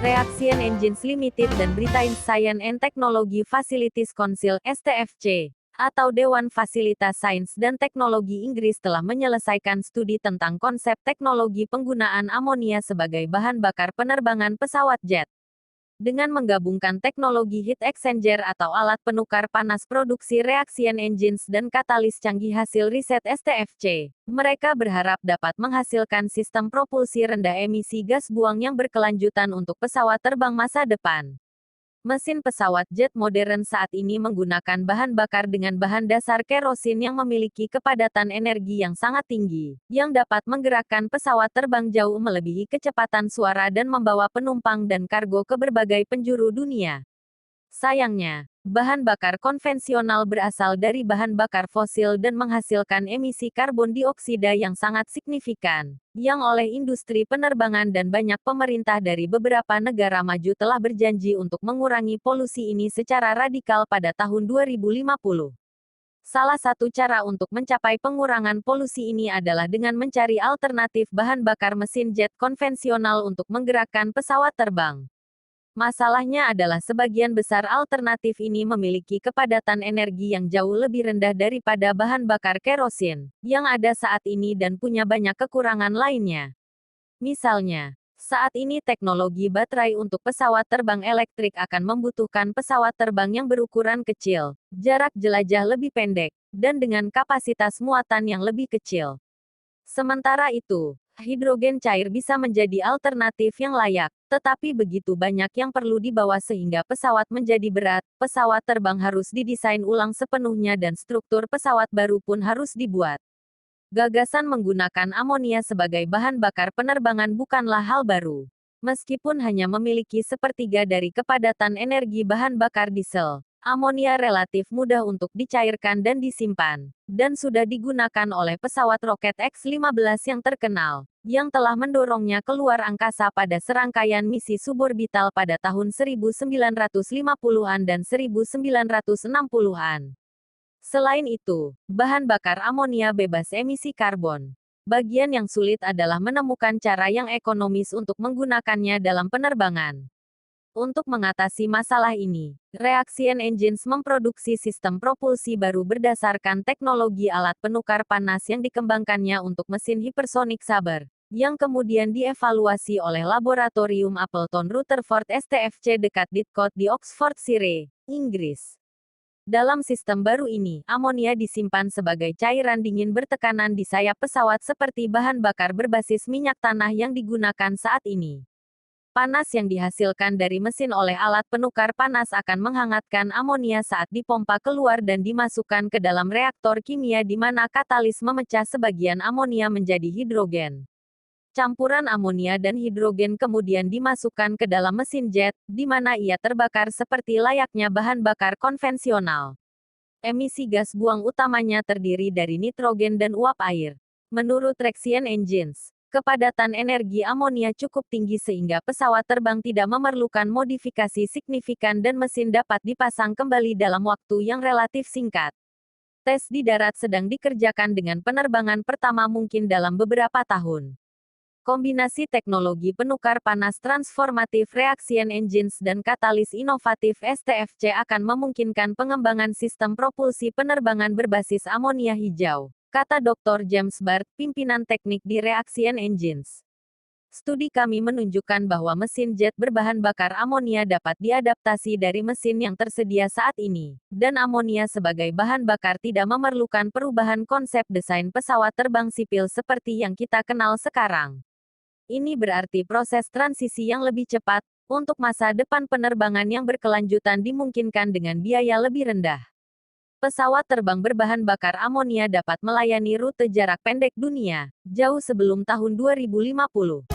Reaction Engines Limited dan Britain Science and Technology Facilities Council (STFC) atau Dewan Fasilitas Sains dan Teknologi Inggris telah menyelesaikan studi tentang konsep teknologi penggunaan amonia sebagai bahan bakar penerbangan pesawat jet. Dengan menggabungkan teknologi heat exchanger atau alat penukar panas produksi reaction engines dan katalis canggih hasil riset STFC, mereka berharap dapat menghasilkan sistem propulsi rendah emisi gas buang yang berkelanjutan untuk pesawat terbang masa depan. Mesin pesawat jet modern saat ini menggunakan bahan bakar dengan bahan dasar kerosin yang memiliki kepadatan energi yang sangat tinggi, yang dapat menggerakkan pesawat terbang jauh melebihi kecepatan suara dan membawa penumpang dan kargo ke berbagai penjuru dunia. Sayangnya, bahan bakar konvensional berasal dari bahan bakar fosil dan menghasilkan emisi karbon dioksida yang sangat signifikan, yang oleh industri penerbangan dan banyak pemerintah dari beberapa negara maju telah berjanji untuk mengurangi polusi ini secara radikal pada tahun 2050. Salah satu cara untuk mencapai pengurangan polusi ini adalah dengan mencari alternatif bahan bakar mesin jet konvensional untuk menggerakkan pesawat terbang. Masalahnya adalah sebagian besar alternatif ini memiliki kepadatan energi yang jauh lebih rendah daripada bahan bakar kerosin yang ada saat ini dan punya banyak kekurangan lainnya. Misalnya, saat ini teknologi baterai untuk pesawat terbang elektrik akan membutuhkan pesawat terbang yang berukuran kecil, jarak jelajah lebih pendek, dan dengan kapasitas muatan yang lebih kecil. Sementara itu, hidrogen cair bisa menjadi alternatif yang layak, tetapi begitu banyak yang perlu dibawa sehingga pesawat menjadi berat, pesawat terbang harus didesain ulang sepenuhnya dan struktur pesawat baru pun harus dibuat. Gagasan menggunakan amonia sebagai bahan bakar penerbangan bukanlah hal baru. Meskipun hanya memiliki sepertiga dari kepadatan energi bahan bakar diesel, amonia relatif mudah untuk dicairkan dan disimpan, dan sudah digunakan oleh pesawat roket X-15 yang terkenal, yang telah mendorongnya keluar angkasa pada serangkaian misi suborbital pada tahun 1950-an dan 1960-an. Selain itu, bahan bakar amonia bebas emisi karbon. Bagian yang sulit adalah menemukan cara yang ekonomis untuk menggunakannya dalam penerbangan. Untuk mengatasi masalah ini, Reaction Engines memproduksi sistem propulsi baru berdasarkan teknologi alat penukar panas yang dikembangkannya untuk mesin hipersonik Sabre, yang kemudian dievaluasi oleh laboratorium Appleton Rutherford STFC dekat Didcot di Oxfordshire, Inggris. Dalam sistem baru ini, amonia disimpan sebagai cairan dingin bertekanan di sayap pesawat seperti bahan bakar berbasis minyak tanah yang digunakan saat ini. Panas yang dihasilkan dari mesin oleh alat penukar panas akan menghangatkan amonia saat dipompa keluar dan dimasukkan ke dalam reaktor kimia di mana katalis memecah sebagian amonia menjadi hidrogen. Campuran amonia dan hidrogen kemudian dimasukkan ke dalam mesin jet, di mana ia terbakar seperti layaknya bahan bakar konvensional. Emisi gas buang utamanya terdiri dari nitrogen dan uap air. Menurut Reaction Engines, kepadatan energi amonia cukup tinggi sehingga pesawat terbang tidak memerlukan modifikasi signifikan dan mesin dapat dipasang kembali dalam waktu yang relatif singkat. Tes di darat sedang dikerjakan dengan penerbangan pertama mungkin dalam beberapa tahun. Kombinasi teknologi penukar panas transformatif Reaction Engines dan katalis inovatif STFC akan memungkinkan pengembangan sistem propulsi penerbangan berbasis amonia hijau, kata Dr. James Bart, pimpinan teknik di Reaction Engines. Studi kami menunjukkan bahwa mesin jet berbahan bakar amonia dapat diadaptasi dari mesin yang tersedia saat ini, dan amonia sebagai bahan bakar tidak memerlukan perubahan konsep desain pesawat terbang sipil seperti yang kita kenal sekarang. Ini berarti proses transisi yang lebih cepat, untuk masa depan penerbangan yang berkelanjutan dimungkinkan dengan biaya lebih rendah. Pesawat terbang berbahan bakar amonia dapat melayani rute jarak pendek dunia, jauh sebelum tahun 2050.